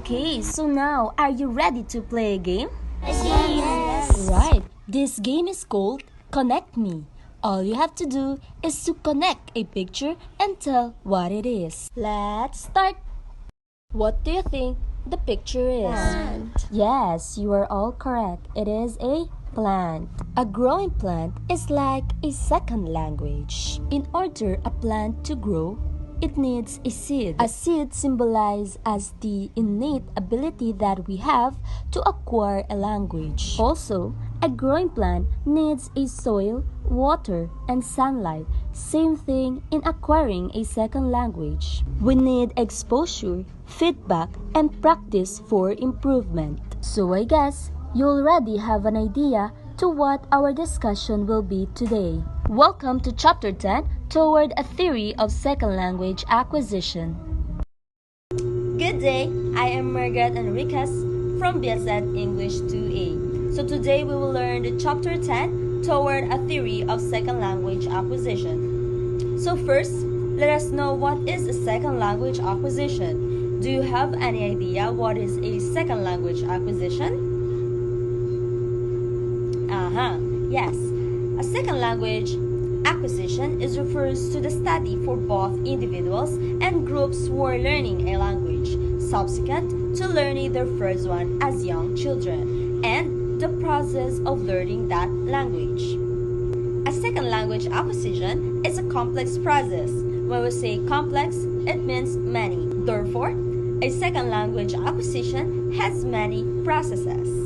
Okay, so now are you ready to play a game? Yes. Right, this game is called Connect Me. All you have to do is to connect a picture and tell what it is. Let's start. What do you think the picture is? Plant. Yes, you are all correct. It is a plant. A growing plant is like a second language. In order a plant to grow, it needs a seed. A seed symbolizes as the innate ability that we have to acquire a language. Also, a growing plant needs a soil, water, and sunlight. Same thing in acquiring a second language. We need exposure, feedback, and practice for improvement. So I guess you already have an idea to what our discussion will be today. Welcome to Chapter 10, Toward a Theory of Second Language Acquisition. Good day, I am Margaret Enriquez from BSET English 2A. So today we will learn the Chapter 10, Toward a Theory of Second Language Acquisition. So first, let us know what is a second language acquisition. Do you have any idea what is a second language acquisition? Yes. A second language acquisition refers to the study for both individuals and groups who are learning a language subsequent to learning their first one as young children and the process of learning that language. A second language acquisition is a complex process. When we say complex, it means many. Therefore, a second language acquisition has many processes.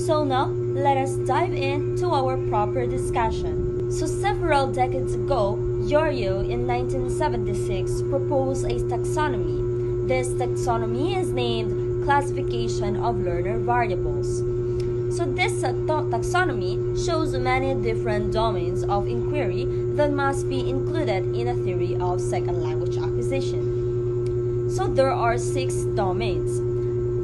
So now, let us dive into our proper discussion. So several decades ago, Yorio in 1976 proposed a taxonomy. This taxonomy is named Classification of Learner Variables. So this taxonomy shows many different domains of inquiry that must be included in a theory of second language acquisition. So there are 6 domains: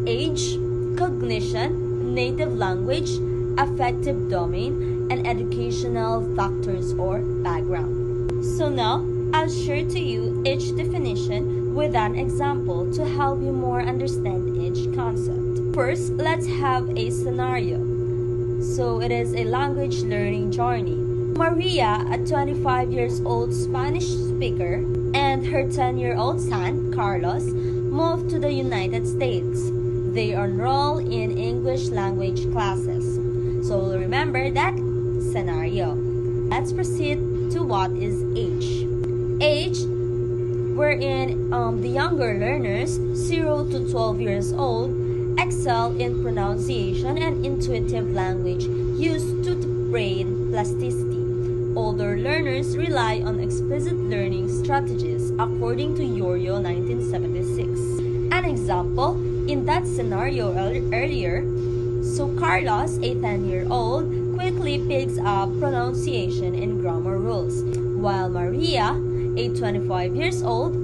age, cognition, native language, affective domain, and educational factors or background. So now, I'll share to you each definition with an example to help you more understand each concept. First, let's have a scenario. So it is a language learning journey. Maria, a 25 years old Spanish speaker, and her 10-year-old son, Carlos, moved to the United States. They enroll in English language classes. So remember that scenario. Let's proceed to what is age. Age, wherein the younger learners, 0 to 12 years old, excel in pronunciation and intuitive language used to brain plasticity. Older learners rely on explicit learning strategies according to Yorio 1976. An example, in that scenario earlier, so Carlos, a 10-year-old, quickly picks up pronunciation and grammar rules, while Maria, a 25 years old,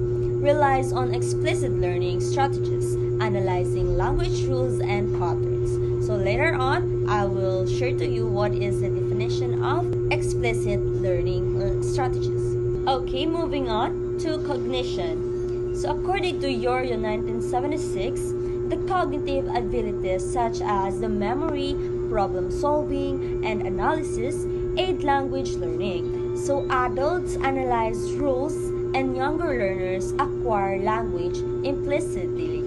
relies on explicit learning strategies, analyzing language rules and patterns. So later on, I will share to you what is the definition of explicit learning strategies. Okay, moving on to cognition. So according to Yorio 1976, the cognitive abilities such as the memory, problem solving, and analysis aid language learning. So adults analyze rules and younger learners acquire language implicitly.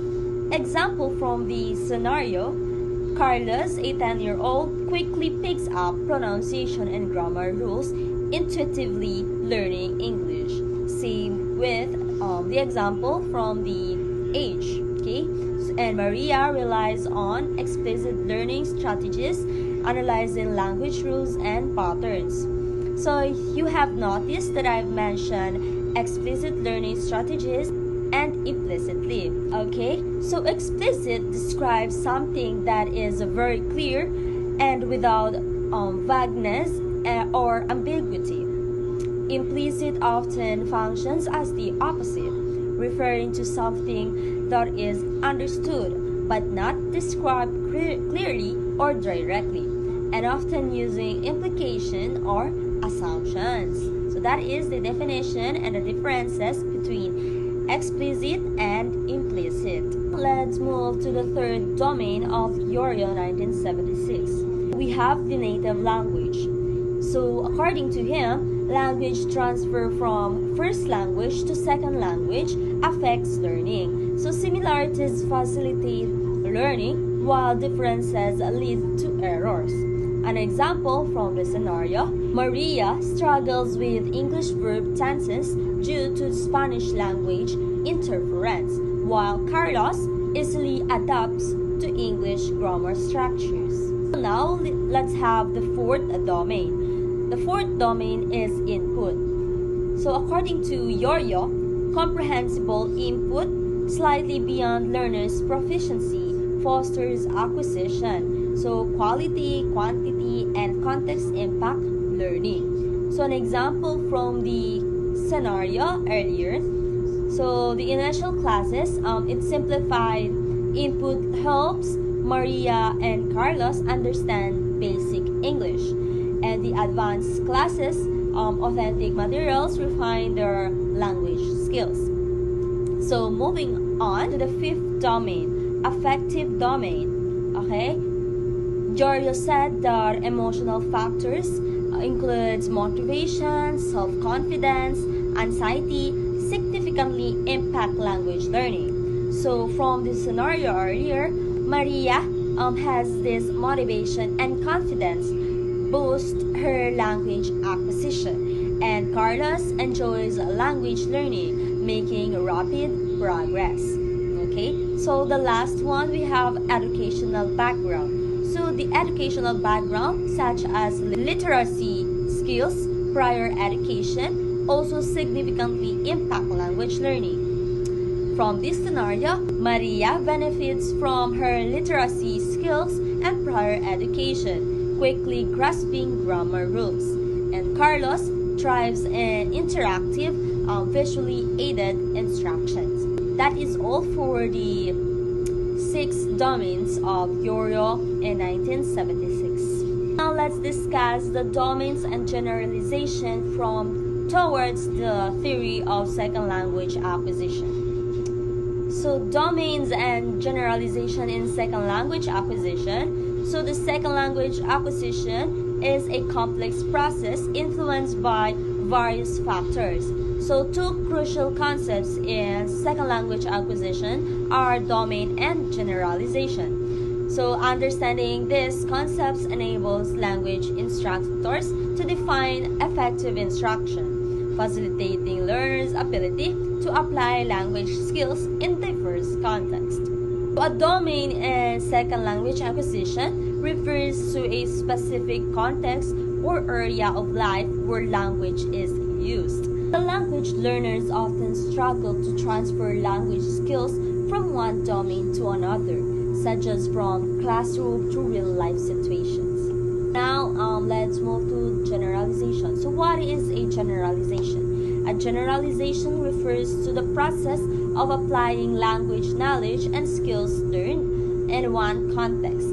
Example from the scenario, Carlos, a 10-year-old, quickly picks up pronunciation and grammar rules, intuitively learning English. Same with the example from the age, okay? And Maria relies on explicit learning strategies, analyzing language rules and patterns. So you have noticed that I've mentioned explicit learning strategies and implicitly. Okay, so explicit describes something that is very clear and without vagueness or ambiguity. Implicit often functions as the opposite, referring to something that is understood but not described clearly or directly, and often using implication or assumptions. So that is the definition and the differences between explicit and implicit. Let's let's move to the third domain of Yorio 1976. We have the native language. So according to him, language transfer from first language to second language affects learning. So similarities facilitate learning while differences lead to errors. An example from the scenario: Maria struggles with English verb tenses due to Spanish language interference, while Carlos easily adapts to English grammar structures. Now let's have the fourth domain. The fourth domain is input. So according to Yorio, comprehensible input slightly beyond learners' proficiency fosters acquisition. So quality, quantity, and context impact learning. So an example from the scenario earlier. So the initial classes, it simplified input helps Maria and Carlos understand basic English. And the advanced classes, authentic materials refine their language skills. So moving on to the fifth domain, affective domain. Okay? Yorio said that emotional factors includes motivation, self-confidence, anxiety significantly impact language learning. So from the scenario earlier, Maria has this motivation and confidence boost her language acquisition, and Carlos enjoys language learning, making rapid progress. Okay, so the last one, we have educational background. So the educational background, such as literacy skills, prior education, also significantly impact language learning. From this scenario, Maria benefits from her literacy skills and prior education, quickly grasping grammar rules. And Carlos thrives in interactive, visually aided instructions. That is all for the 6 domains of Yorio in 1976. Now let's discuss the domains and generalization from towards the theory of second language acquisition. So domains and generalization in second language acquisition. So the second language acquisition is a complex process influenced by various factors. So two crucial concepts in second language acquisition are domain and generalization. So understanding these concepts enables language instructors to define effective instruction, facilitating learners' ability to apply language skills in diverse contexts. A domain in second language acquisition refers to a specific context or area of life where language is used. The language learners often struggle to transfer language skills from one domain to another, such as from classroom to real-life situations. Now, let's move to generalization. So what is a generalization? A generalization refers to the process of applying language knowledge and skills learned in one context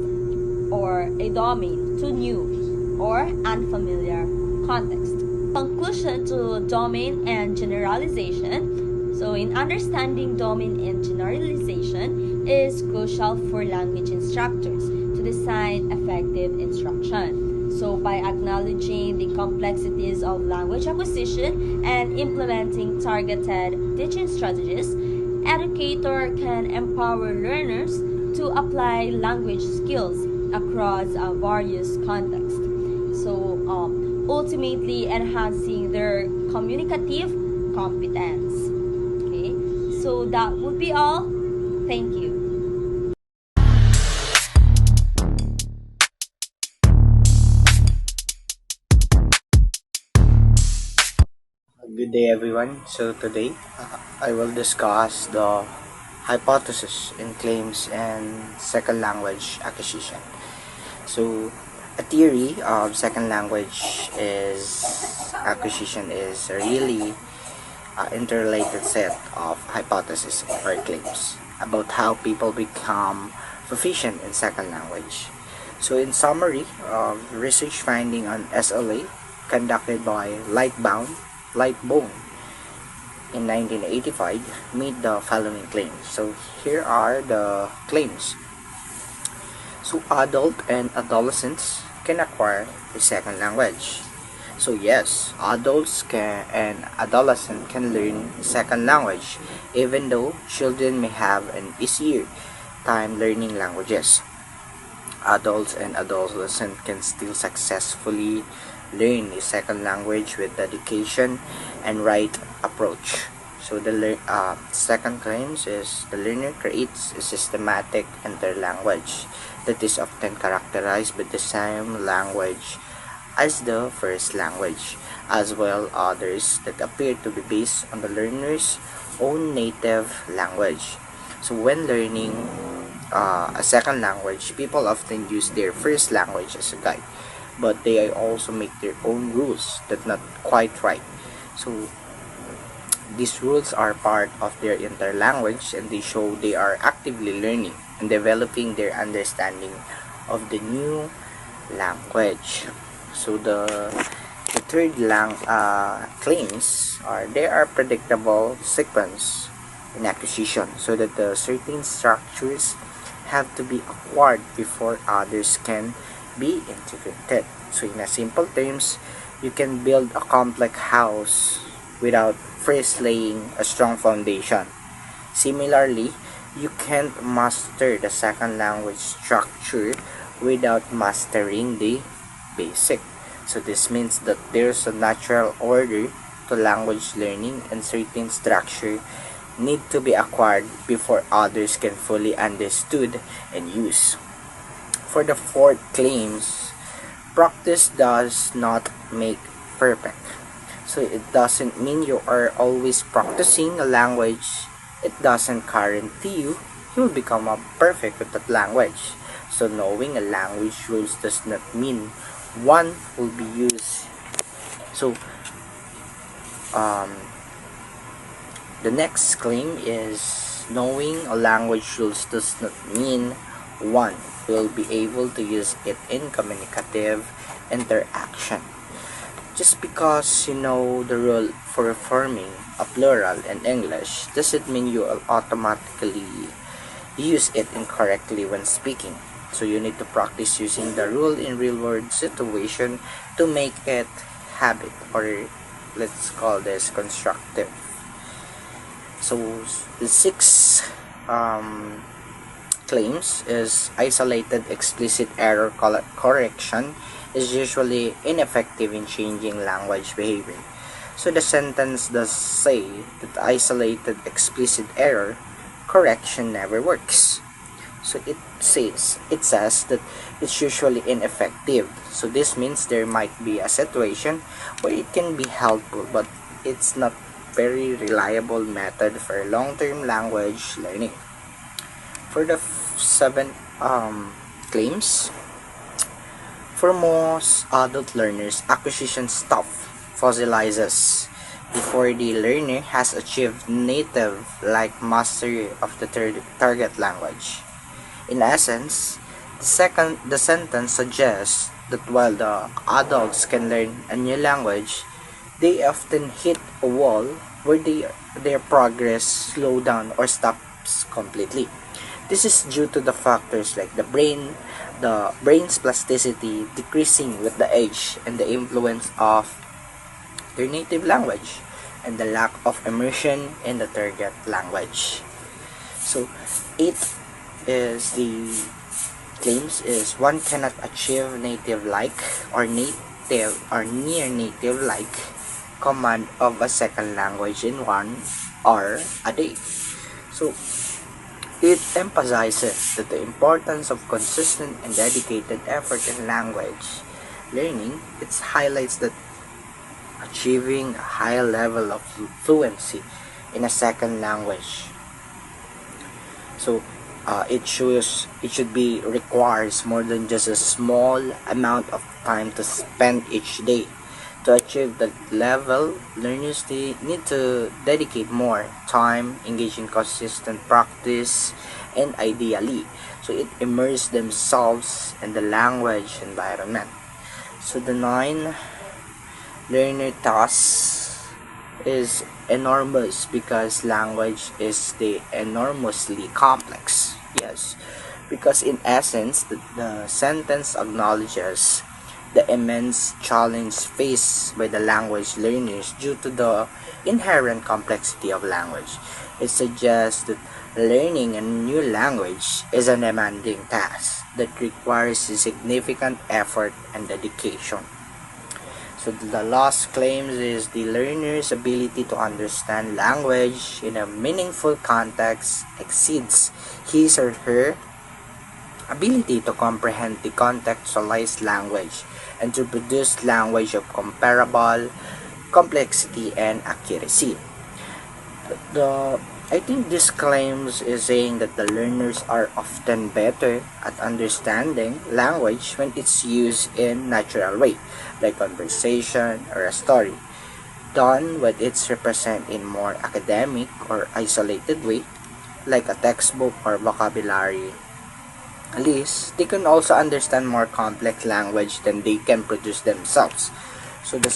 or a domain to new or unfamiliar context. Conclusion to domain and generalization. So in understanding domain and generalization is crucial for language instructors to design effective instruction. So by acknowledging the complexities of language acquisition and implementing targeted teaching strategies, educator can empower learners to apply language skills across various contexts. So ultimately enhancing their communicative competence. Okay, so that would be all. Thank you. Good day, everyone. So today I will discuss the hypothesis in claims and second language acquisition. So a theory of second language acquisition is a really interrelated set of hypotheses or claims about how people become proficient in second language. So in summary, research finding on SLA conducted by Lightbone in 1985 made the following claims. So here are the claims. So adult and adolescents can acquire a second language. So yes, adults can and adolescents can learn second language, even though children may have an easier time learning languages. Adults and adolescents can still successfully learn a second language with dedication and right approach. So the second claims is the learner creates a systematic interlanguage that is often characterized by the same language as the first language, as well others that appear to be based on the learner's own native language. So when learning a second language, people often use their first language as a guide, but they also make their own rules that not quite right. So these rules are part of their interlanguage, and they show they are actively learning and developing their understanding of the new language. So the third claims are there are predictable sequence in acquisition, so that the certain structures have to be acquired before others can be integrated. So in a simple terms, you can build a complex house without first laying a strong foundation. Similarly, you can't master the second language structure without mastering the basic. So this means that there's a natural order to language learning, and certain structure need to be acquired before others can fully understood and use. For the fourth claims, practice does not make perfect. So it doesn't mean you are always practicing a language. It doesn't guarantee you'll become a perfect with that language. So knowing a language rules does not mean one will be used. So the next claim is knowing a language rules does not mean one will be able to use it in communicative interaction. Just because you know the rule for forming a plural in English doesn't mean you will automatically use it incorrectly when speaking. So you need to practice using the rule in real world situation to make it habit, or let's call this constructive. So the sixth claims is isolated explicit error correction is usually ineffective in changing language behavior. So the sentence does say that isolated explicit error correction never works. So it says that it's usually ineffective. So this means there might be a situation where it can be helpful, but it's not very reliable method for long-term language learning. For the seven claims, for most adult learners, acquisition stuff fossilizes before the learner has achieved native-like mastery of the target language. In essence, the sentence suggests that while the adults can learn a new language, they often hit a wall where their progress slows down or stops completely. This is due to the factors like the brain's plasticity decreasing with the age, and the influence of their native language, and the lack of immersion in the target language. So, 8 is the claims is one cannot achieve native like or native or near native like command of a second language in 1 hour a day. So it emphasizes that the importance of consistent and dedicated effort in language learning. It highlights that achieving a high level of fluency in a second language, so it should be requires more than just a small amount of time to spend each day. To achieve that level, learners need to dedicate more time, engage in consistent practice, and ideally, so it immerse themselves in the language environment. So the 9 learner tasks is enormous because language is the enormously complex. Yes, because in essence, the sentence acknowledges the immense challenge faced by the language learners due to the inherent complexity of language. It suggests that learning a new language is a demanding task that requires significant effort and dedication. So the loss claims is the learner's ability to understand language in a meaningful context exceeds his or her ability to comprehend the contextualized language and to produce language of comparable complexity and accuracy. The I think this claims is saying that the learners are often better at understanding language when it's used in natural way, like conversation or a story, done when it's represented in more academic or isolated way, like a textbook or vocabulary list. They can also understand more complex language than they can produce themselves. So the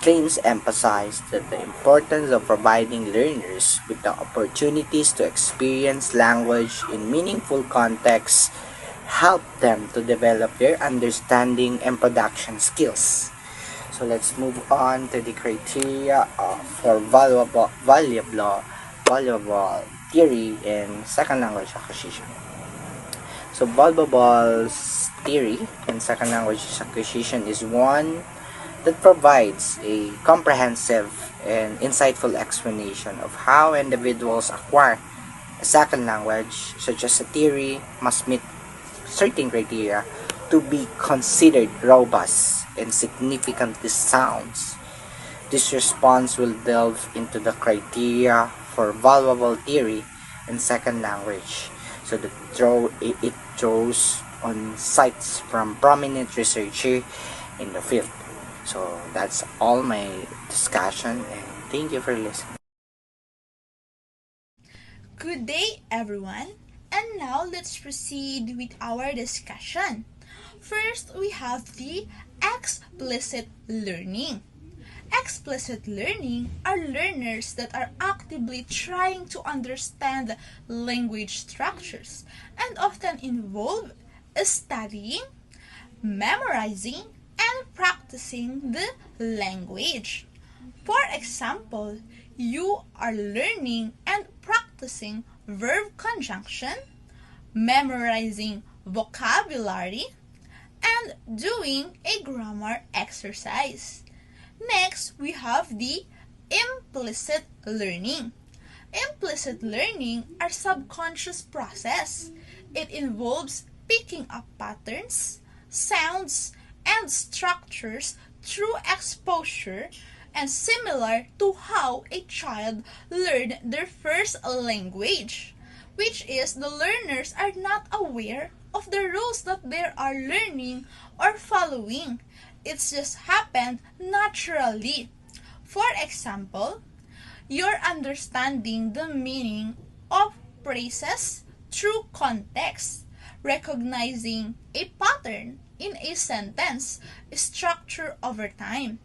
claims emphasize that the importance of providing learners with the opportunities to experience language in meaningful contexts help them to develop their understanding and production skills. So let's move on to the criteria for valuable theory in second language acquisition. So Bulba's theory in second language acquisition is one that provides a comprehensive and insightful explanation of how individuals acquire a second language, such as a theory must meet certain criteria to be considered robust and significantly sound. This response will delve into the criteria for valuable theory in second language, so that it draws on sites from prominent researchers in the field. So that's all my discussion, and thank you for listening. Good day, everyone. And now let's proceed with our discussion. First, we have the explicit learning. Explicit learning are learners that are actively trying to understand language structures and often involve studying, memorizing, and practicing the language. For example, you are learning and practicing verb conjunction, memorizing vocabulary, and doing a grammar exercise. Next, we have the implicit learning. Implicit learning are subconscious process. It involves picking up patterns, sounds, and structures through exposure and similar to how a child learned their first language, which is the learners are not aware of the rules that they are learning or following. It's just happened naturally. For example, you're understanding the meaning of phrases through context, recognizing a pattern in a sentence structure over time.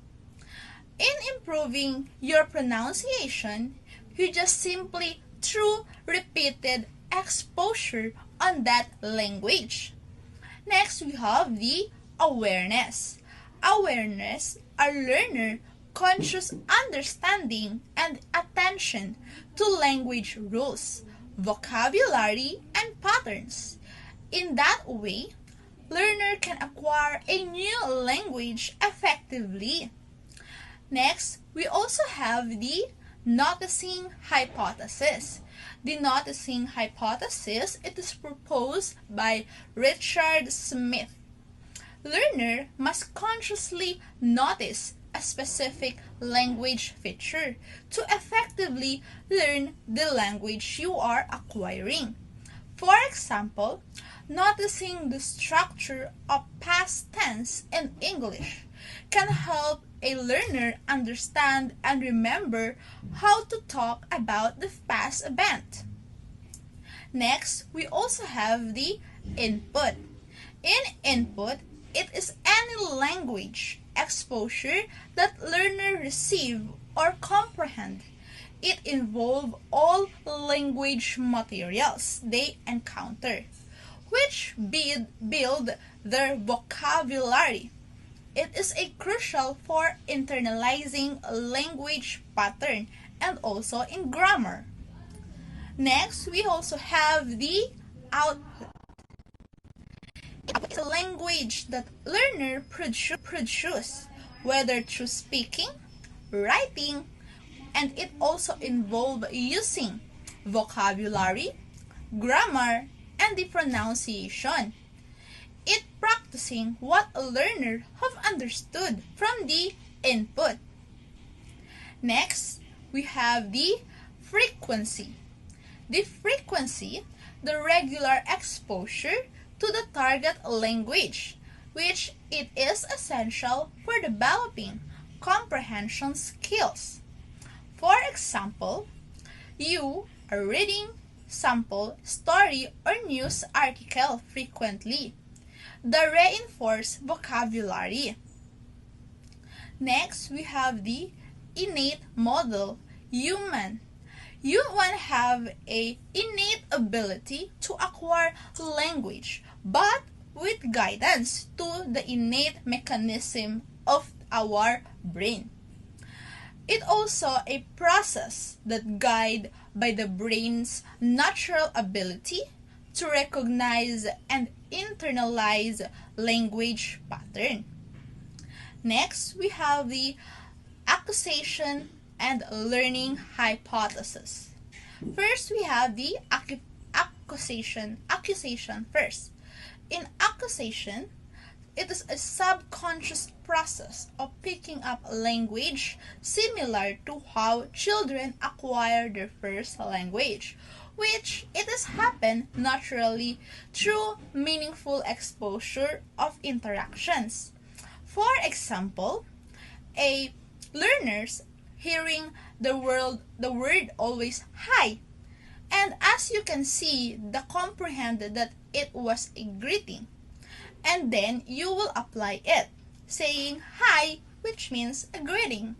In improving your pronunciation, you just simply through repeated exposure on that language. Next, we have the awareness. Awareness are learner conscious understanding and attention to language rules, vocabulary, and patterns. In that way, learner can acquire a new language effectively. Next, we also have the noticing hypothesis. The noticing hypothesis, it is proposed by Richard Smith. Learner must consciously notice a specific language feature to effectively learn the language you are acquiring. For example, noticing the structure of past tense in English can help a learner understand and remember how to talk about the past event. Next, we also have the input. In input, it is any language exposure that learner receive or comprehend. It involves all language materials they encounter, which build their vocabulary. It is a crucial for internalizing language pattern and also in grammar. Next, we also have the output. It's a language that learner produce, whether through speaking, writing, and it also involves using vocabulary, grammar, and the pronunciation. It practicing what a learner have understood from the input. Next, we have the frequency. The frequency, the regular exposure to the target language, which it is essential for developing comprehension skills. For example, you are reading sample story or news article frequently. The reinforced vocabulary. Next, we have the innate model, human. Human have a innate ability to acquire language, but with guidance to the innate mechanism of our brain. It also a process that guided by the brain's natural ability to recognize and internalize language pattern. Next, we have the acquisition and learning hypothesis. First, we have the acquisition first. In acquisition, it is a subconscious process of picking up language similar to how children acquire their first language, which it has happened naturally through meaningful exposure of interactions. For example, a learner's hearing the word always hi, and as you can see, the comprehended that it was a greeting, and then you will apply it, saying hi, which means a greeting.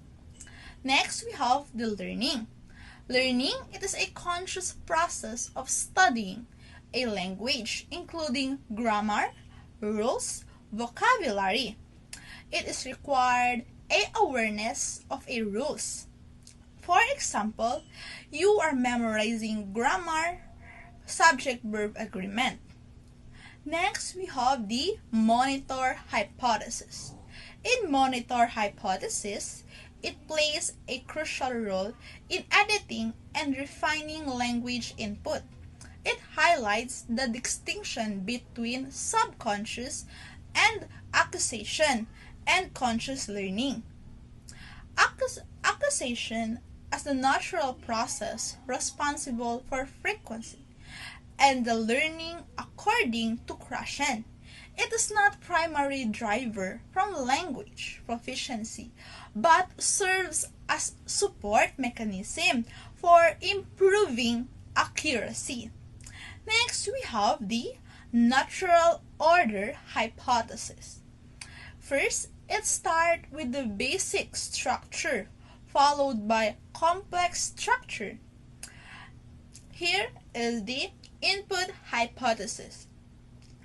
Next, we have the learning. Learning, it is a conscious process of studying a language, including grammar, rules, vocabulary. It is required a awareness of a rules. For example, you are memorizing grammar, subject-verb agreement. Next, we have the monitor hypothesis. In monitor hypothesis, it plays a crucial role in editing and refining language input. It highlights the distinction between subconscious and acquisition and conscious learning. Acquisition as the natural process responsible for frequency and the learning according to Krashen. It is not primary driver from language proficiency, but serves as support mechanism for improving accuracy. Next, we have the natural order hypothesis. First, it starts with the basic structure, followed by complex structure. Here is the input hypothesis.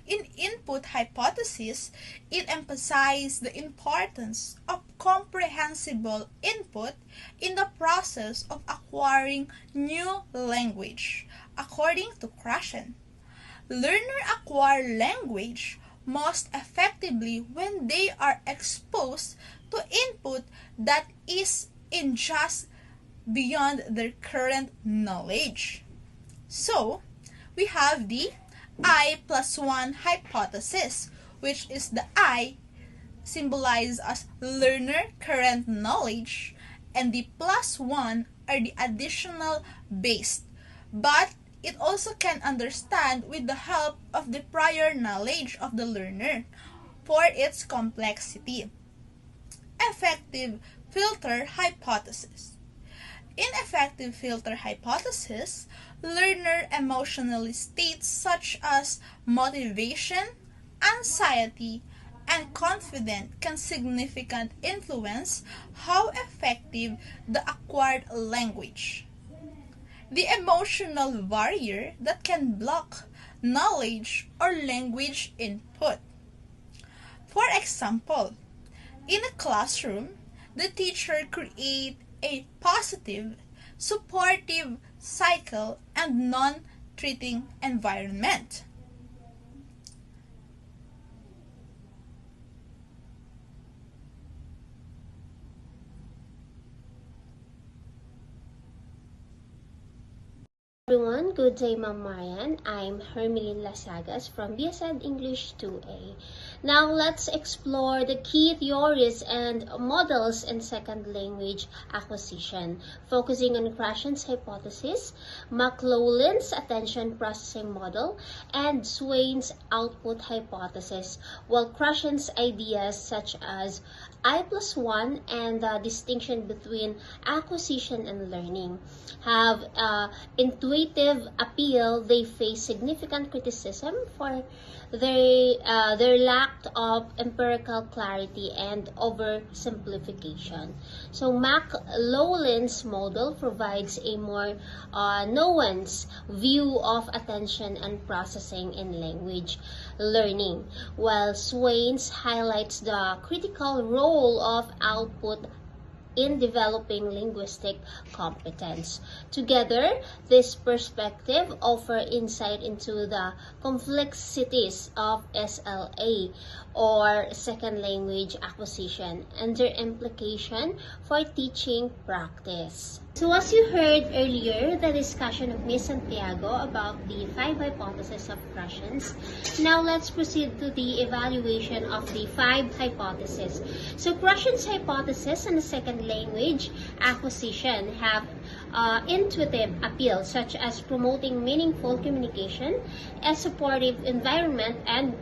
In input hypothesis, it emphasizes the importance of comprehensible input in the process of acquiring new language. According to Krashen, learners acquire language most effectively when they are exposed to input that is in just beyond their current knowledge. So, we have the I+1 hypothesis, which is the I symbolized as learner current knowledge, and the +1 are the additional based, but it also can understand with the help of the prior knowledge of the learner for its complexity. Effective filter hypothesis. In effective filter hypothesis, learner emotional states such as motivation, anxiety, and confident can significantly influence how effective the acquired language. The emotional barrier that can block knowledge or language input. For example, in a classroom, the teacher creates a positive, supportive cycle and non-threatening environment. Everyone, good day, Ma'am Marian. I'm Hermeline Lasagas from BSED English 2A. Now let's explore the key theories and models in second language acquisition, focusing on Krashen's hypothesis, McLaughlin's attention processing model, and Swain's output hypothesis, while Krashen's ideas such as I+1 and the distinction between acquisition and learning have intuitive appeal. They face significant criticism for their lack of empirical clarity and oversimplification. So McLaughlin's model provides a more nuanced view of attention and processing in language learning, while Swain's highlights the critical role of output in developing linguistic competence. Together, this perspective offers insight into the complexities of SLA, or second language acquisition, and their implication for teaching practice. So as you heard earlier, the discussion of Ms. Santiago about the 5 hypotheses of Krashen's, now let's proceed to the evaluation of the 5 hypotheses. So Krashen's hypothesis and the second language acquisition have intuitive appeal, such as promoting meaningful communication, a supportive environment, and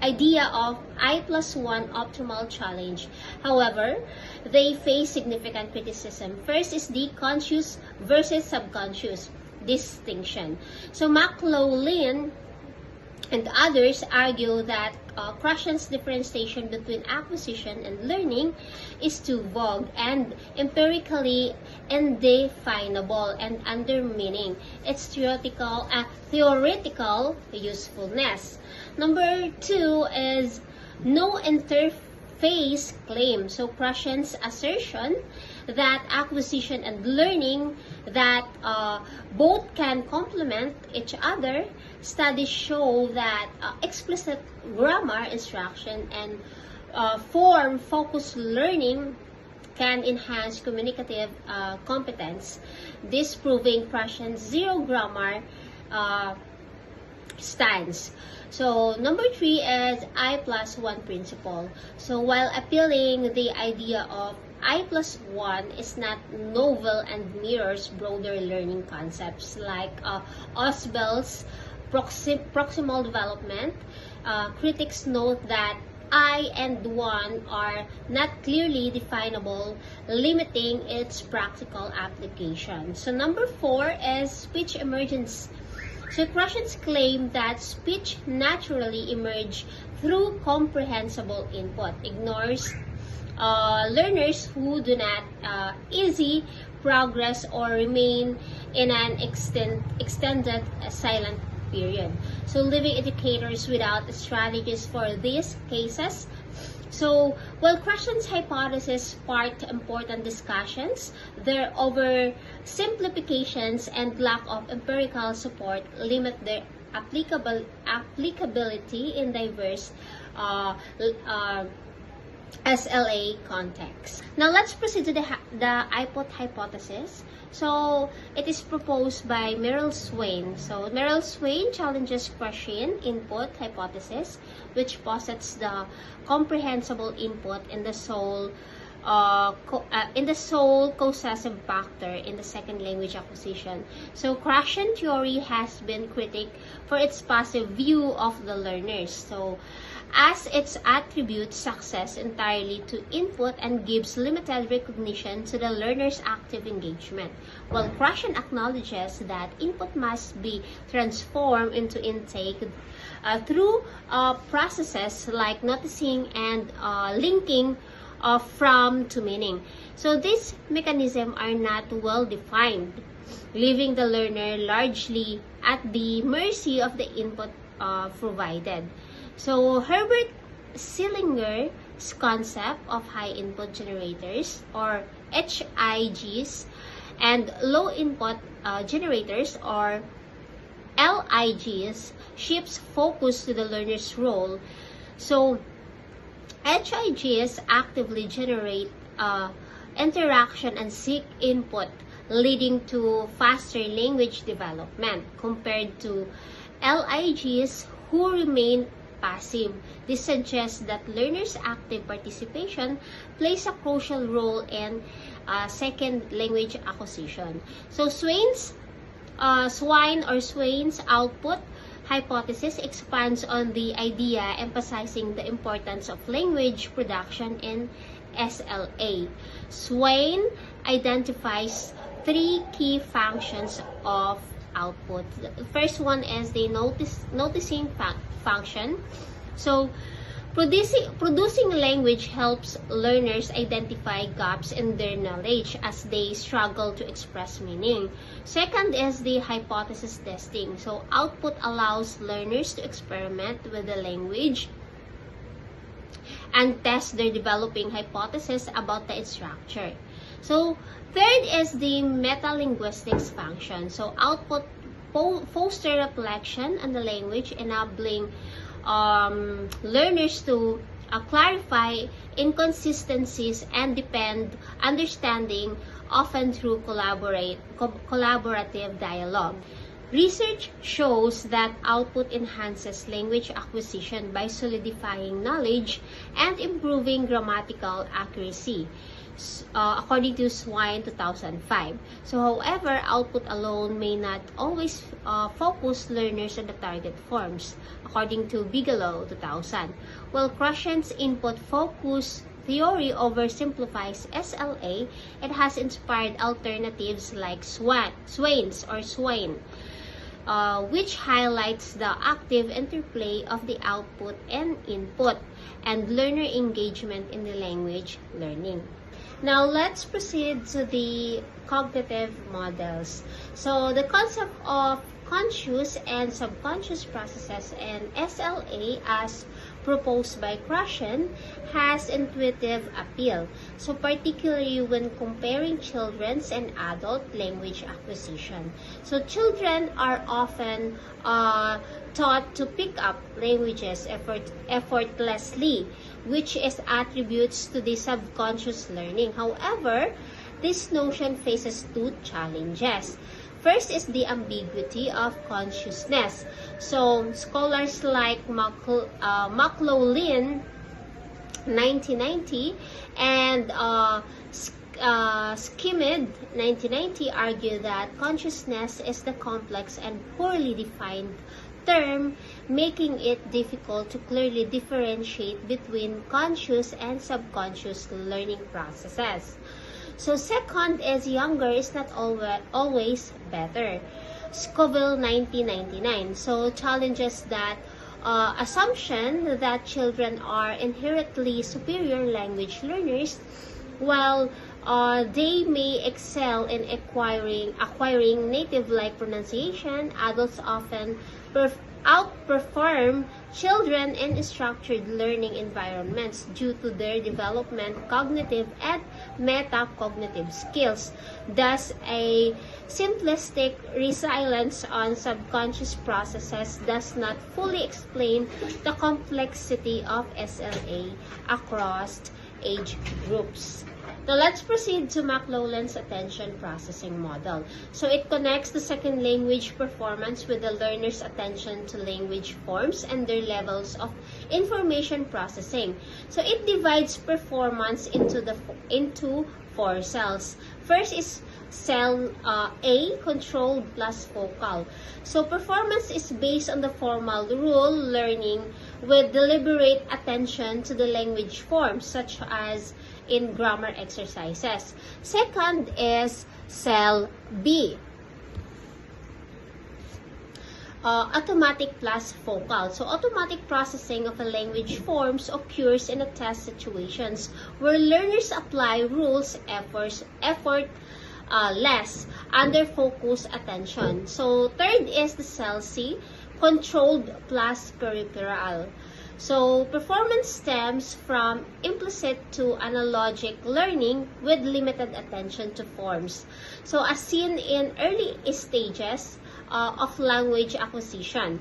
idea of I+1 optimal challenge. However, they face significant criticism. First is the conscious versus subconscious distinction. So McLaughlin and others argue that Krashen's differentiation between acquisition and learning is too vague and empirically indefinable and undermining its theoretical usefulness. Number 2 is no interface claim. So Krashen's assertion that acquisition and learning that both can complement each other. Studies show that explicit grammar instruction and form-focused learning can enhance communicative competence, disproving Krashen's zero grammar stance. So number 3 is I+1 principle. So while appealing, the idea of I+1 is not novel and mirrors broader learning concepts like Ausubel's proximal development. Critics note that I and 1 are not clearly definable, limiting its practical application. So number 4 is speech emergence. So Krashen's claim that speech naturally emerges through comprehensible input ignores learners who do not easy progress or remain in an extended silent period. So leaving educators without strategies for these cases. So while Krashen's hypothesis sparked important discussions, their oversimplifications and lack of empirical support limit their applicability in diverse SLA context. Now let's proceed to the IPOT hypothesis. So it is proposed by Merrill Swain. So Merrill Swain challenges Krashen input hypothesis, which posits the comprehensible input in the sole causative factor in the second language acquisition. So Krashen theory has been critiqued for its passive view of the learners. So as its attributes success entirely to input and gives limited recognition to the learner's active engagement, while Krashen acknowledges that input must be transformed into intake through processes like noticing and linking from to meaning. So these mechanisms are not well defined, leaving the learner largely at the mercy of the input provided. So Herbert Sillinger's concept of high input generators, or HIGs, and low input generators, or LIGs, shifts focus to the learner's role. So HIGs actively generate interaction and seek input, leading to faster language development compared to LIGs who remain passive. This suggests that learners' active participation plays a crucial role in second language acquisition. So Swain's output hypothesis expands on the idea, emphasizing the importance of language production in SLA. Swain identifies three key functions of output. The first one is the noticing function. So producing language helps learners identify gaps in their knowledge as they struggle to express meaning. Second is the hypothesis testing. So output allows learners to experiment with the language and test their developing hypothesis about the structure. So third is the metalinguistics function. So output foster reflection on the language, enabling learners to clarify inconsistencies and deepen understanding, often through collaborative dialogue. Research shows that output enhances language acquisition by solidifying knowledge and improving grammatical accuracy, according to Swain 2005. So, however, output alone may not always focus learners on the target forms, according to Bigelow 2000. While Krashen's input focus theory oversimplifies SLA, it has inspired alternatives like Swain's or Swain, which highlights the active interplay of the output and input and learner engagement in the language learning. Now, let's proceed to the cognitive models. So, the concept of conscious and subconscious processes in SLA, as proposed by Krashen, has intuitive appeal. So, particularly when comparing children's and adult language acquisition. So, children are often taught to pick up languages effortlessly, which is attributes to the subconscious learning. However, this notion faces two challenges. First is the ambiguity of consciousness. So, scholars like McLaughlin 1990 and Schmidt 1990 argue that consciousness is the complex and poorly defined term, making it difficult to clearly differentiate between conscious and subconscious learning processes. So second is younger is not always better. Scoville 1999 so challenges that assumption that children are inherently superior language learners, while they may excel in acquiring native-like pronunciation. Adults often outperform children in structured learning environments due to their development, cognitive and metacognitive skills. Thus, a simplistic resilience on subconscious processes does not fully explain the complexity of SLA across age groups. Now, let's proceed to McLaughlin's attention processing model. So, it connects the second language performance with the learner's attention to language forms and their levels of information processing. So, it divides performance into four cells. First is cell A, controlled plus focal. So, performance is based on the formal rule learning with deliberate attention to the language forms, such as in grammar exercises. Second is cell B. automatic plus focal. So automatic processing of a language forms occurs in a test situations where learners apply rules, effort less under focus attention. So third is the cell C, controlled plus peripheral. So performance stems from implicit to analogic learning with limited attention to forms. So as seen in early stages of language acquisition.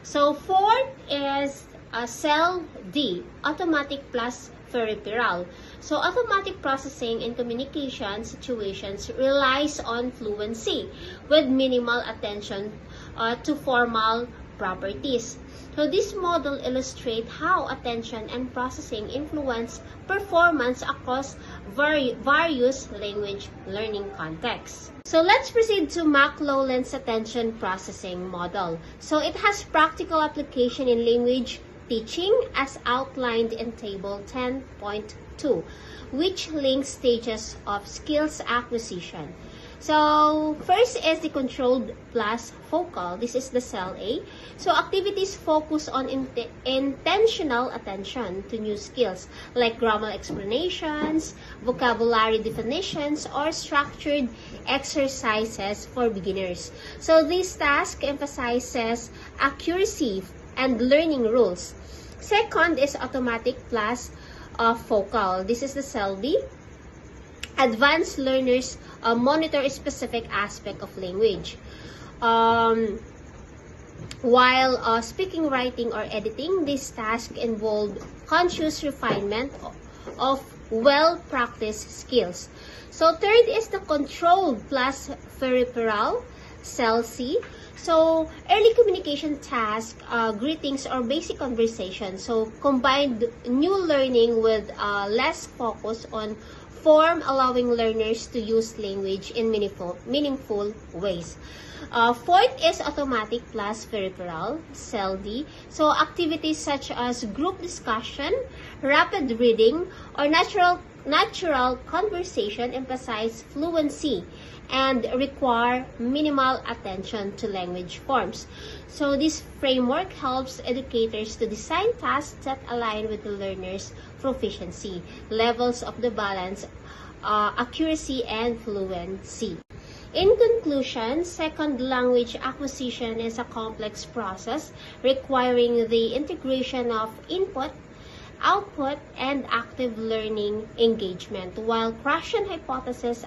So fourth is cell D, automatic plus peripheral. So automatic processing in communication situations relies on fluency with minimal attention to formal properties. So this model illustrates how attention and processing influence performance across various language learning contexts. So let's proceed to McLaughlin's attention processing model. So it has practical application in language teaching as outlined in table 10.2, which links stages of skills acquisition. So first is the controlled plus focal. This is the cell A. So activities focus on intentional attention to new skills like grammar explanations, vocabulary definitions, or structured exercises for beginners. So this task emphasizes accuracy and learning rules. Second is automatic plus focal. This is the cell B. Advanced learners monitor a specific aspect of language. While speaking, writing, or editing, this task involved conscious refinement of well-practiced skills. So third is the controlled plus peripheral, cell C. So early communication task, greetings or basic conversation. So combined new learning with less focus on form, allowing learners to use language in meaningful ways. Fourth is automatic plus peripheral, cell D. So activities such as group discussion, rapid reading, or natural conversation emphasize fluency and require minimal attention to language forms. So this framework helps educators to design tasks that align with the learner's proficiency, levels of the balance, accuracy, and fluency. In conclusion, second language acquisition is a complex process requiring the integration of input, output, and active learning engagement. While Krashen hypothesis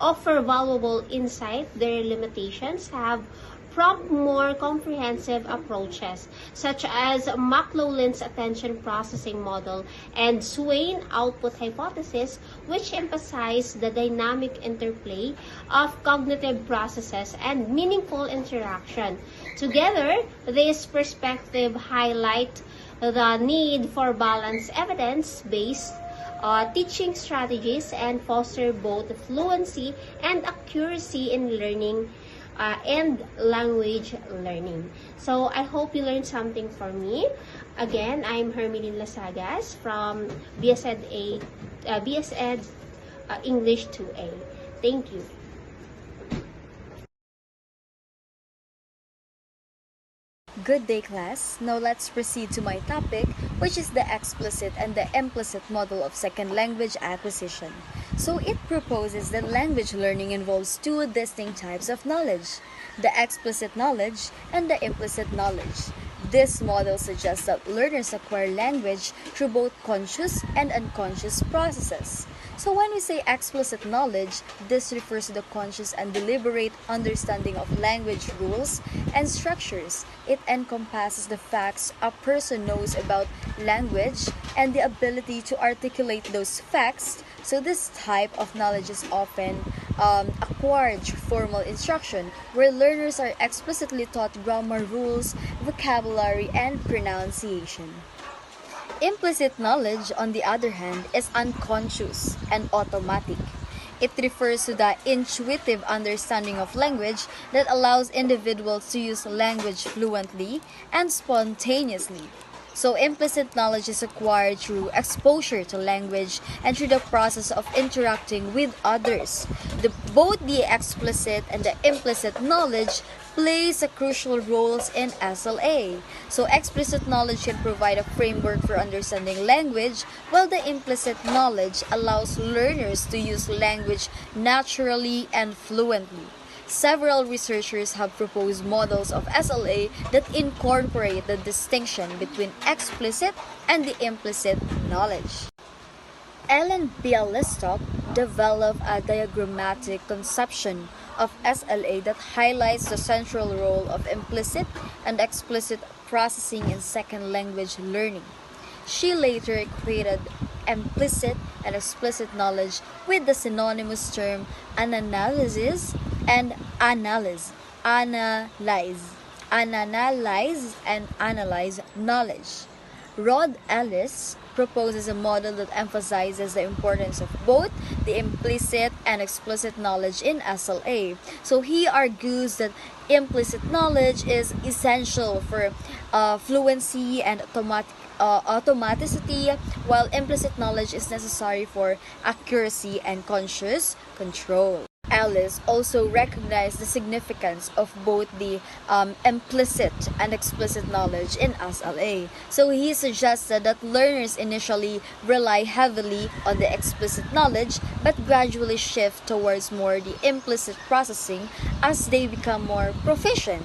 offer valuable insight, their limitations have prompted more comprehensive approaches, such as McLaughlin's attention processing model and Swain output hypothesis, which emphasize the dynamic interplay of cognitive processes and meaningful interaction. Together, this perspective highlight the need for balanced evidence-based teaching strategies and foster both fluency and accuracy in learning and language learning. So I hope you learned something from me. Again, I'm Hermeline Lasagas from BSED English 2A. Thank you. Good day, class. Now let's proceed to my topic, which is the explicit and the implicit model of second language acquisition. So it proposes that language learning involves two distinct types of knowledge, the explicit knowledge and the implicit knowledge. This model suggests that learners acquire language through both conscious and unconscious processes. So when we say explicit knowledge, this refers to the conscious and deliberate understanding of language rules and structures. It encompasses the facts a person knows about language and the ability to articulate those facts. So this type of knowledge is often acquired through formal instruction, where learners are explicitly taught grammar rules, vocabulary, and pronunciation. Implicit knowledge, on the other hand, is unconscious and automatic. It refers to the intuitive understanding of language that allows individuals to use language fluently and spontaneously. So implicit knowledge is acquired through exposure to language and through the process of interacting with others. Both the explicit and the implicit knowledge plays a crucial role in SLA. So explicit knowledge can provide a framework for understanding language, while the implicit knowledge allows learners to use language naturally and fluently. Several researchers have proposed models of SLA that incorporate the distinction between explicit and the implicit knowledge. Ellen Bialystok developed a diagrammatic conception of SLA that highlights the central role of implicit and explicit processing in second language learning. She later equated implicit and explicit knowledge with the synonymous term analysis and analyze. Analyze and analyze knowledge. Rod Ellis proposes a model that emphasizes the importance of both the implicit and explicit knowledge in SLA. So he argues that implicit knowledge is essential for fluency and automaticity, while implicit knowledge is necessary for accuracy and conscious control. Alice also recognized the significance of both the implicit and explicit knowledge in SLA. So he suggested that learners initially rely heavily on the explicit knowledge but gradually shift towards more the implicit processing as they become more proficient.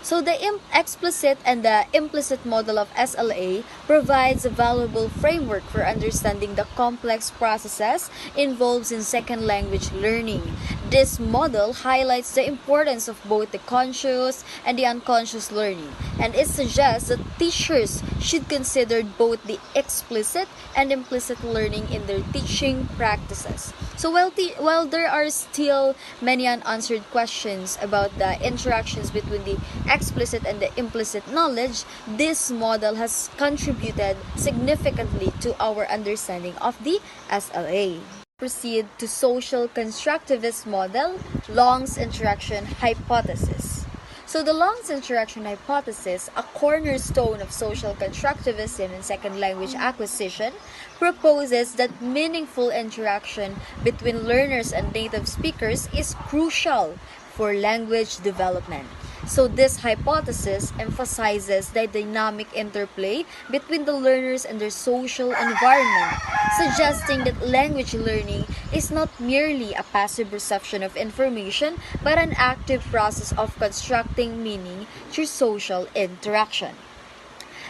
So the explicit and the implicit model of SLA provides a valuable framework for understanding the complex processes involved in second language learning. This model highlights the importance of both the conscious and the unconscious learning, and it suggests that teachers should consider both the explicit and implicit learning in their teaching practices. So while there are still many unanswered questions about the interactions between the explicit and the implicit knowledge, this model has contributed significantly to our understanding of the SLA. Proceed to social constructivist model, Long's interaction hypothesis. So the Long's interaction hypothesis, a cornerstone of social constructivism in second language acquisition, proposes that meaningful interaction between learners and native speakers is crucial for language development. So this hypothesis emphasizes the dynamic interplay between the learners and their social environment, suggesting that language learning is not merely a passive reception of information, but an active process of constructing meaning through social interaction.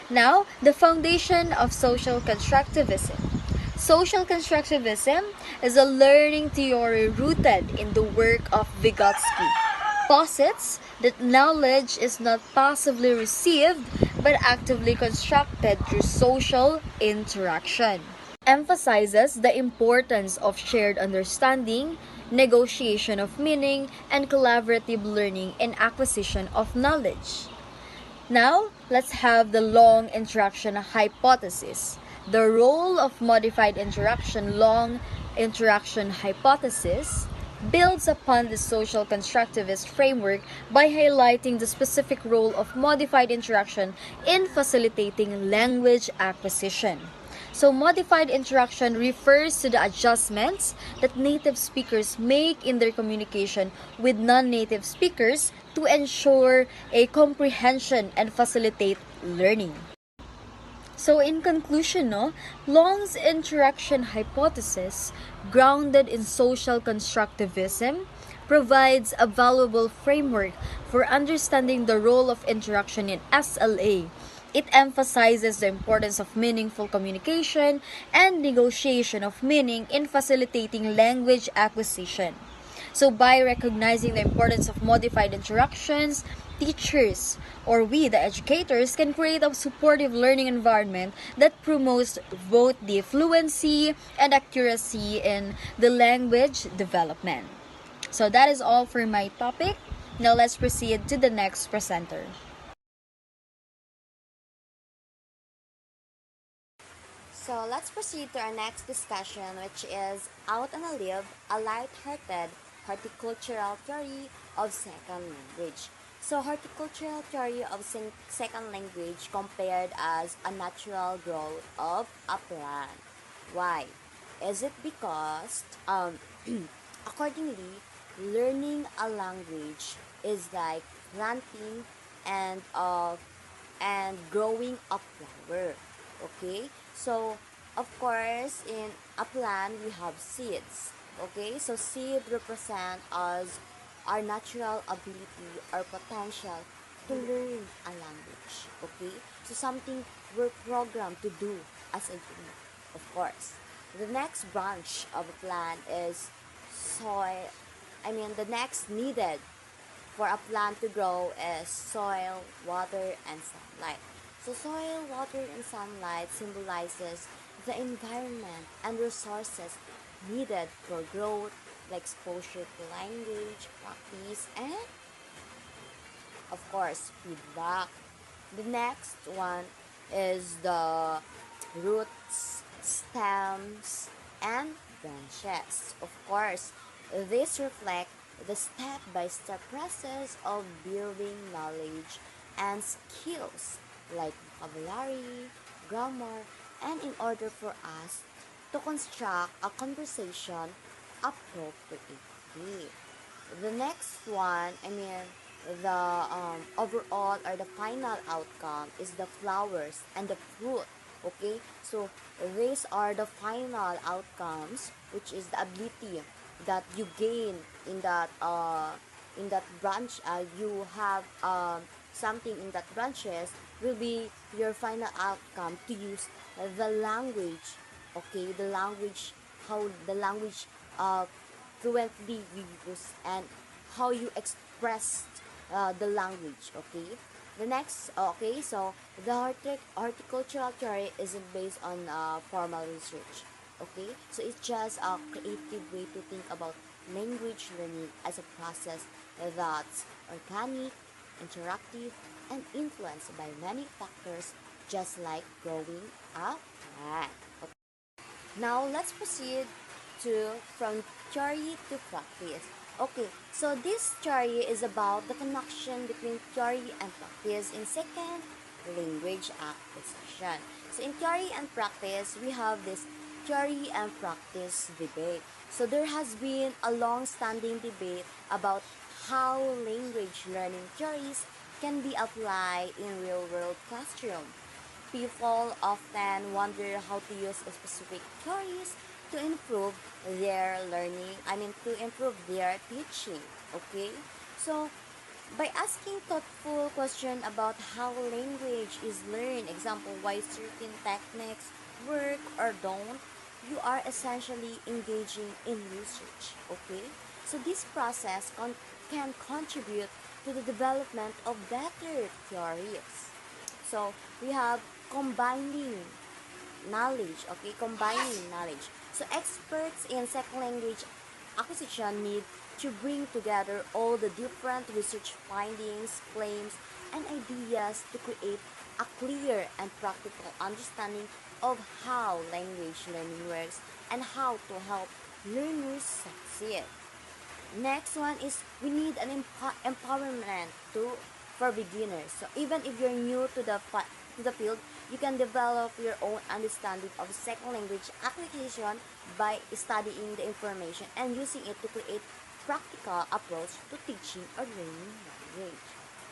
Now, the foundation of social constructivism. Social constructivism is a learning theory rooted in the work of Vygotsky. Posits that knowledge is not passively received but actively constructed through social interaction. Emphasizes the importance of shared understanding, negotiation of meaning, and collaborative learning in acquisition of knowledge. Now, let's have the long interaction hypothesis. The role of modified interaction long interaction hypothesis builds upon the social constructivist framework by highlighting the specific role of modified interaction in facilitating language acquisition. So modified interaction refers to the adjustments that native speakers make in their communication with non-native speakers to ensure a comprehension and facilitate learning. So in conclusion, Long's interaction hypothesis, grounded in social constructivism, provides a valuable framework for understanding the role of interaction in SLA. It emphasizes the importance of meaningful communication and negotiation of meaning in facilitating language acquisition. So by recognizing the importance of modified interactions, teachers or we, the educators, can create a supportive learning environment that promotes both the fluency and accuracy in the language development. So that is all for my topic. Now let's proceed to the next presenter. So let's proceed to our next discussion, which is Out on a Limb, a light-hearted horticultural theory of second language. So horticultural theory of second language compared as a natural growth of a plant. Why? Is it because, accordingly, learning a language is like planting and of and growing a flower. Okay, so of course in a plant we have seeds. Okay, so seed represent us our natural ability or potential to learn a language. Okay, so something we're programmed to do as a human, of course. The next branch of a plant is soil. The next needed for a plant to grow is soil, water, and sunlight. So soil, water, and sunlight symbolizes the environment and resources needed for growth, like exposure to language, practice, and of course feedback. The next one is the roots, stems, and branches. Of course, this reflect the step-by-step process of building knowledge and skills like vocabulary, grammar, and in order for us to construct a conversation appropriately. The next one, the overall or the final outcome is the flowers and the fruit. Okay, so these are the final outcomes, which is the ability that you gain in that branch. You have something in that branches will be your final outcome to use the language. Okay, the language, how the language uh, fluently you use and how you express the language. Okay, the next, okay, so the horticultural theory isn't based on formal research. Okay, so it's just a creative way to think about language learning as a process that's organic, interactive, and influenced by many factors, just like growing a plant. Now let's proceed to from theory to practice. Okay, so this theory is about the connection between theory and practice in second language acquisition. So in theory and practice, we have this theory and practice debate. So there has been a long-standing debate about how language learning theories can be applied in real-world classroom. People often wonder how to use specific theories to improve their learning, to improve their teaching. Okay? So, by asking thoughtful question about how language is learned, example, why certain techniques work or don't, you are essentially engaging in research. Okay? So, this process can contribute to the development of better theories. So we have combining combining knowledge. So experts in second language acquisition need to bring together all the different research findings, claims, and ideas to create a clear and practical understanding of how language learning works and how to help learners succeed. Next one is we need an empowerment to for beginners. So even if you're new to the field, you can develop your own understanding of second language application by studying the information and using it to create practical approach to teaching or learning language.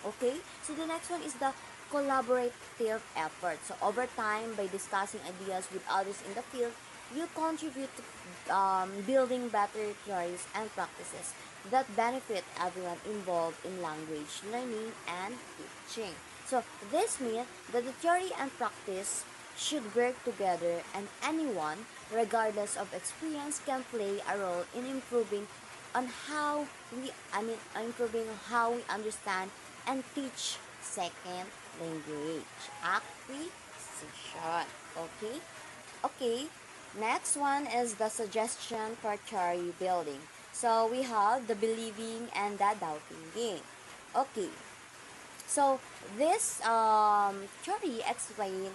Okay, so the next one is the collaborative effort. So over time, by discussing ideas with others in the field, you contribute to building better theories and practices that benefit everyone involved in language learning and teaching. So this means that the theory and practice should work together, and anyone, regardless of experience, can play a role in on how improving how we understand and teach second language acquisition. Okay? Okay, next one is the suggestion for theory building. So we have the believing and the doubting game. Okay, so this theory explain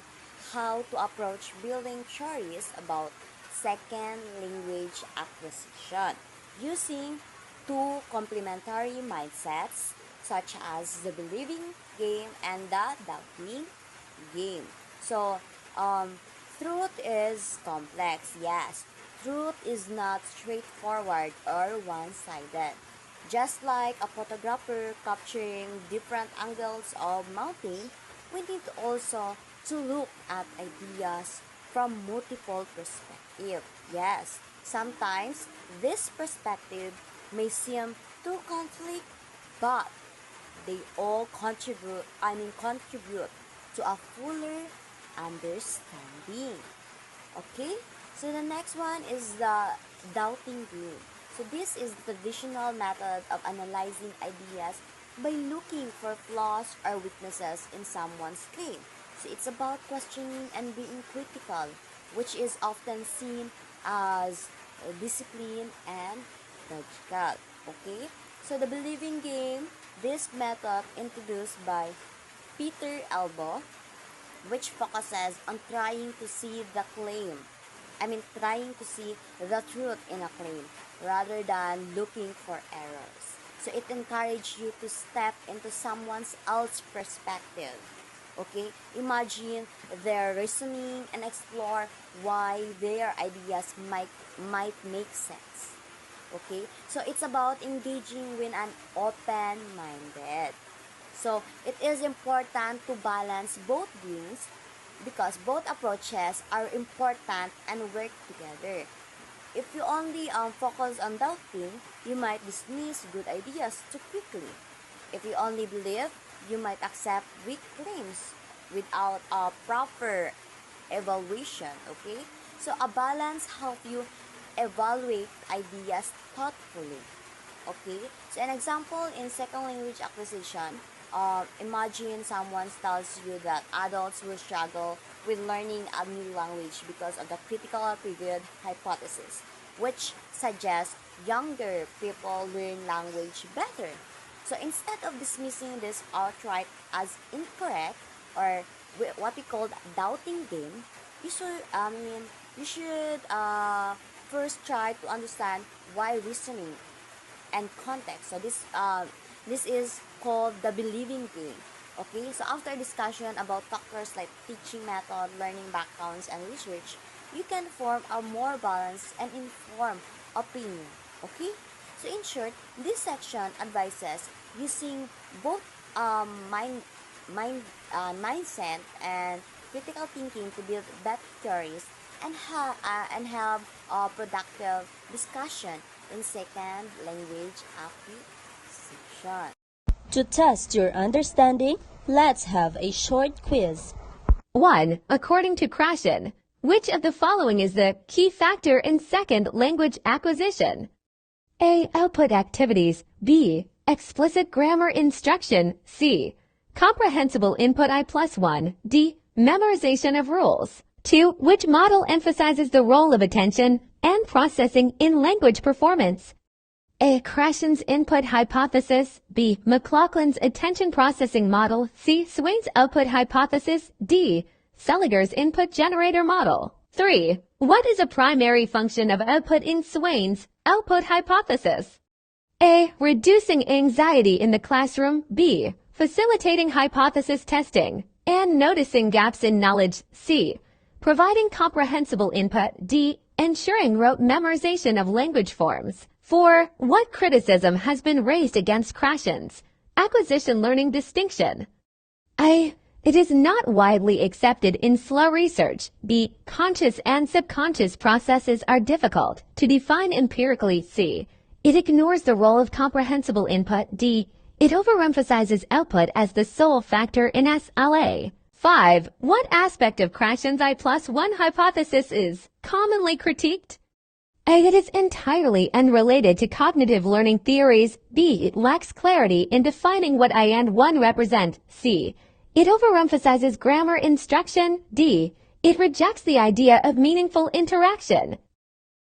how to approach building theories about second language acquisition using two complementary mindsets such as the believing game and the doubting game. So, truth is complex, yes. Truth is not straightforward or one-sided. Just like a photographer capturing different angles of mountain, we need also to look at ideas from multiple perspectives. Yes, sometimes this perspective may seem to conflict, but they all contribute to a fuller understanding. Okay? So the next one is the doubting game. So this is the traditional method of analyzing ideas by looking for flaws or weaknesses in someone's claim. So it's about questioning and being critical, which is often seen as discipline and logical. Okay? So the believing game, this method introduced by Peter Elbow, which focuses on trying to see the truth in a claim rather than looking for errors. So it encourages you to step into someone else's perspective. Okay? Imagine their reasoning and explore why their ideas might make sense. Okay? So it's about engaging with an open-minded. So it is important to balance both games because both approaches are important and work together. If you only focus on doubting, you might dismiss good ideas too quickly. If you only believe, you might accept weak claims without a proper evaluation. Okay? So a balance helps you evaluate ideas thoughtfully. Okay? So an example in second language acquisition, imagine someone tells you that adults will struggle with learning a new language because of the critical period hypothesis, which suggests younger people learn language better. So instead of dismissing this outright as incorrect or what we call doubting game, you should first try to understand why reasoning and context. So this is called the believing game. Okay, so after discussion about factors like teaching method, learning backgrounds, and research, you can form a more balanced and informed opinion. Okay, so in short, this section advises using both mindset and critical thinking to build better theories and have a productive discussion in second language acquisition. To test your understanding, let's have a short quiz. 1. According to Krashen, which of the following is the key factor in second language acquisition? A. Output activities. B. Explicit grammar instruction. C. Comprehensible input I+1. D. Memorization of rules. 2. Which model emphasizes the role of attention and processing in language performance? A. Krashen's input hypothesis. B. McLaughlin's attention processing model. C. Swain's output hypothesis. D. Seliger's input generator model. 3. What is a primary function of output in Swain's output hypothesis? A. Reducing anxiety in the classroom. B. Facilitating hypothesis testing and noticing gaps in knowledge. C. Providing comprehensible input. D. Ensuring rote memorization of language forms. 4. What criticism has been raised against Krashen's acquisition learning distinction? A. It is not widely accepted in slow research. B. Conscious and subconscious processes are difficult to define empirically. C. It ignores the role of comprehensible input. D. It overemphasizes output as the sole factor in SLA. 5. What aspect of Krashen's I+1 hypothesis is commonly critiqued? A. It is entirely unrelated to cognitive learning theories. B. It lacks clarity in defining what I and one represent. C. It overemphasizes grammar instruction. D. It rejects the idea of meaningful interaction.